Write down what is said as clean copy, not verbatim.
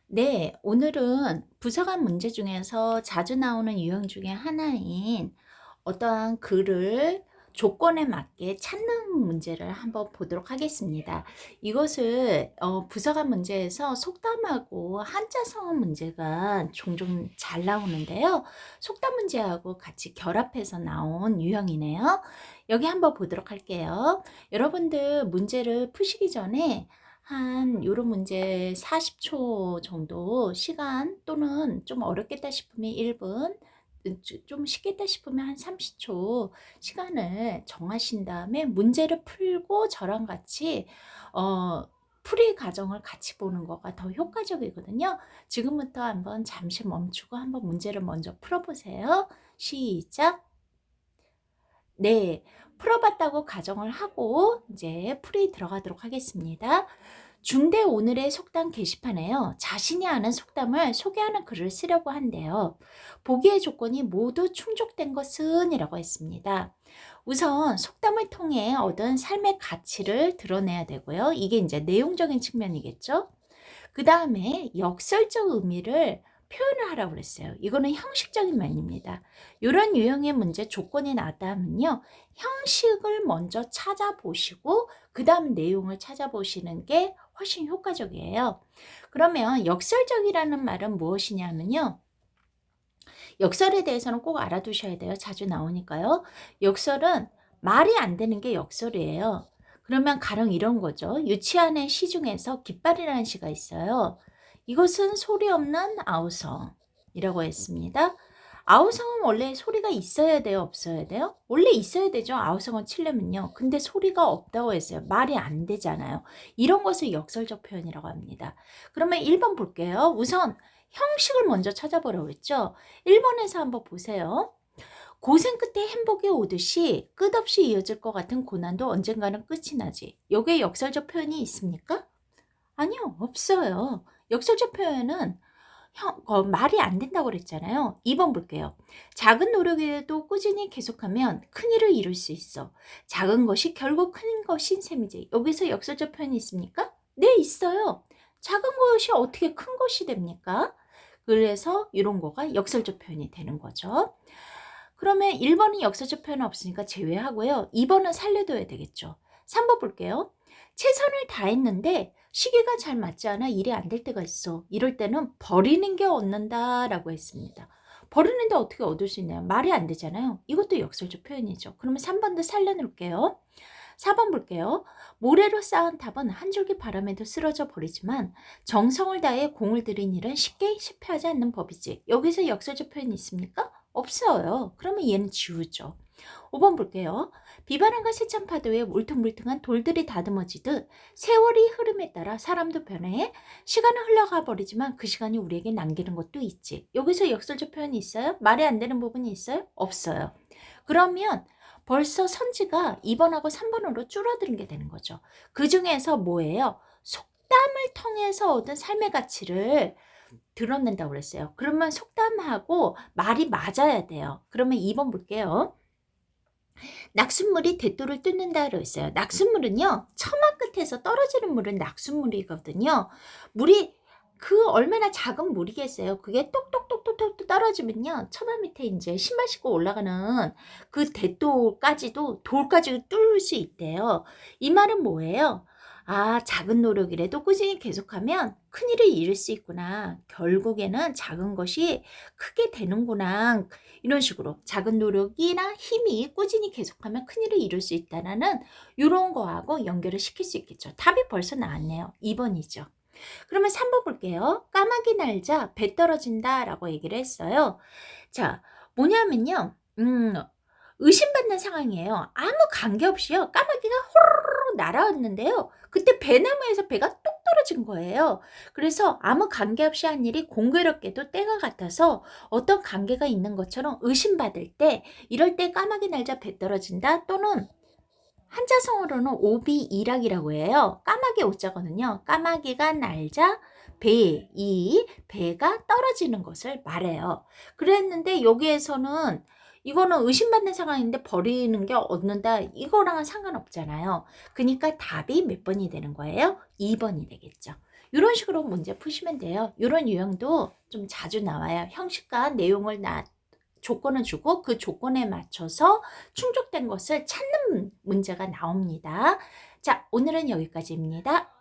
네, 오늘은 부사관 문제 중에서 자주 나오는 유형 중에 하나인 어떠한 글을 조건에 맞게 찾는 문제를 한번 보도록 하겠습니다. 이것을 부사관 문제에서 속담하고 한자성어 문제가 종종 잘 나오는데요. 속담 문제하고 같이 결합해서 나온 유형이네요. 여기 한번 보도록 할게요. 여러분들 문제를 푸시기 전에 한 요런 문제 40초 정도 시간, 또는 좀 어렵겠다 싶으면 1분, 좀 쉽겠다 싶으면 한 30초 시간을 정하신 다음에 문제를 풀고 저랑 같이 풀이 과정을 같이 보는 거가 더 효과적이거든요. 지금부터 한번 잠시 멈추고 한번 문제를 먼저 풀어보세요. 시작. 네, 풀어봤다고 가정을 하고 이제 풀이 들어가도록 하겠습니다. 중대 오늘의 속담 게시판에요. 자신이 아는 속담을 소개하는 글을 쓰려고 한대요. 보기의 조건이 모두 충족된 것은 이라고 했습니다. 우선 속담을 통해 얻은 삶의 가치를 드러내야 되고요. 이게 이제 내용적인 측면이겠죠. 그 다음에 역설적 의미를 표현을 하라고 그랬어요. 이거는 형식적인 면입니다. 이런 유형의 문제 조건이 나왔다 하면요, 형식을 먼저 찾아보시고 그 다음 내용을 찾아보시는 게 훨씬 효과적이에요. 그러면 역설적이라는 말은 무엇이냐면요, 역설에 대해서는 꼭 알아두셔야 돼요. 자주 나오니까요. 역설은 말이 안 되는 게 역설이에요. 그러면 가령 이런 거죠. 유치한의 시 중에서 깃발이라는 시가 있어요. 이것은 소리 없는 아우성이라고 했습니다. 아우성은 원래 소리가 있어야 돼요, 없어야 돼요? 원래 있어야 되죠. 아우성을 치려면요. 근데 소리가 없다고 했어요. 말이 안 되잖아요. 이런 것을 역설적 표현이라고 합니다. 그러면 1번 볼게요. 우선 형식을 먼저 찾아보라고 했죠. 1번에서 한번 보세요. 고생 끝에 행복이 오듯이 끝없이 이어질 것 같은 고난도 언젠가는 끝이 나지. 여기에 역설적 표현이 있습니까? 아니요, 없어요. 역설적 표현은 말이 안 된다고 그랬잖아요. 2번 볼게요. 작은 노력에도 꾸준히 계속하면 큰 일을 이룰 수 있어. 작은 것이 결국 큰 것인 셈이지. 여기서 역설적 표현이 있습니까? 네, 있어요. 작은 것이 어떻게 큰 것이 됩니까? 그래서 이런 거가 역설적 표현이 되는 거죠. 그러면 1번은 역설적 표현 없으니까 제외하고요. 2번은 살려둬야 되겠죠. 3번 볼게요. 최선을 다했는데 시기가 잘 맞지 않아 일이 안 될 때가 있어. 이럴 때는 버리는 게 얻는다라고 했습니다. 버리는데 어떻게 얻을 수 있나요? 말이 안 되잖아요. 이것도 역설적 표현이죠. 그러면 3번도 살려놓을게요. 4번 볼게요. 모래로 쌓은 탑은 한 줄기 바람에도 쓰러져 버리지만 정성을 다해 공을 들인 일은 쉽게 실패하지 않는 법이지. 여기서 역설적 표현이 있습니까? 없어요. 그러면 얘는 지우죠. 5번 볼게요. 비바람과 세찬 파도에 울퉁불퉁한 돌들이 다듬어지듯 세월이 흐름에 따라 사람도 변해 시간은 흘러가 버리지만 그 시간이 우리에게 남기는 것도 있지. 여기서 역설적 표현이 있어요? 말이 안 되는 부분이 있어요? 없어요. 그러면 벌써 선지가 2번하고 3번으로 줄어드는 게 되는 거죠. 그 중에서 뭐예요? 속담을 통해서 얻은 삶의 가치를 드러낸다고 그랬어요. 그러면 속담하고 말이 맞아야 돼요. 그러면 2번 볼게요. 낙숫물이 대도를 뚫는다 그랬어요. 낙숫물은요, 처마 끝에서 떨어지는 물은 낙숫물이거든요. 물이 얼마나 작은 물이겠어요. 그게 똑똑똑똑똑 떨어지면요, 처마 밑에 이제 신발 신고 올라가는 그 대도까지도 돌까지 뚫을 수 있대요. 이 말은 뭐예요? 아, 작은 노력이라도 꾸준히 계속하면 큰일을 이룰 수 있구나. 결국에는 작은 것이 크게 되는구나. 이런 식으로 작은 노력이나 힘이 꾸준히 계속하면 큰일을 이룰 수 있다는 이런 거하고 연결을 시킬 수 있겠죠. 답이 벌써 나왔네요. 2번이죠. 그러면 3번 볼게요. 까마귀 날자 배 떨어진다 라고 얘기를 했어요. 자, 뭐냐면요. 의심받는 상황이에요. 아무 관계없이요, 까마귀가 호로록 날아왔는데요. 그때 배나무에서 배가 똑 떨어진 거예요. 그래서 아무 관계없이 한 일이 공교롭게도 때가 같아서 어떤 관계가 있는 것처럼 의심받을 때, 이럴 때 까마귀 날자 배 떨어진다, 또는 한자성어로는 오비이락이라고 해요. 까마귀 오자거든요. 까마귀가 날자 배가 떨어지는 것을 말해요. 그랬는데 여기에서는 이거는 의심받는 상황인데 버리는 게 얻는다, 이거랑은 상관없잖아요. 그러니까 답이 몇 번이 되는 거예요? 2번이 되겠죠. 이런 식으로 문제 푸시면 돼요. 이런 유형도 좀 자주 나와요. 형식과 내용을 조건을 주고 그 조건에 맞춰서 충족된 것을 찾는 문제가 나옵니다. 자, 오늘은 여기까지입니다.